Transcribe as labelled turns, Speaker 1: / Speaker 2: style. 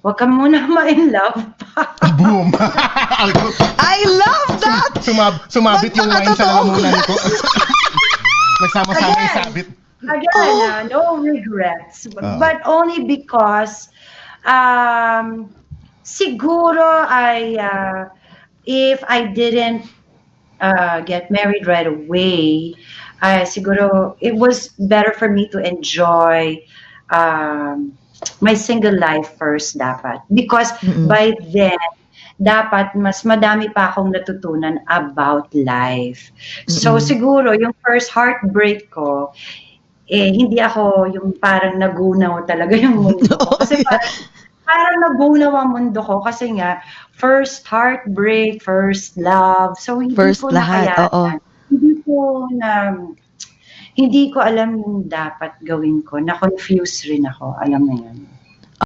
Speaker 1: Huwag ka muna ma-in love pa.
Speaker 2: Boom!
Speaker 3: I love that!
Speaker 2: Sumabit yung wine sa
Speaker 3: Magpakatotoo.
Speaker 2: lalamunan ko. Nagsama-sama yung sabit.
Speaker 1: Again, no regrets. But only because, siguro if I didn't get married right away, siguro it was better for me to enjoy my single life first dapat. Because by then, dapat mas madami pa akong natutunan about life. So siguro yung first heartbreak ko, hindi ako yung parang nagunaw talaga yung mundo ko. Kasi parang nagunaw ang mundo ko kasi nga, first heartbreak, first love. So, hindi
Speaker 3: First
Speaker 1: ko
Speaker 3: lahat,
Speaker 1: nakayanan. Hindi ko alam yung dapat gawin ko. Na-confuse rin ako. Alam mo yun.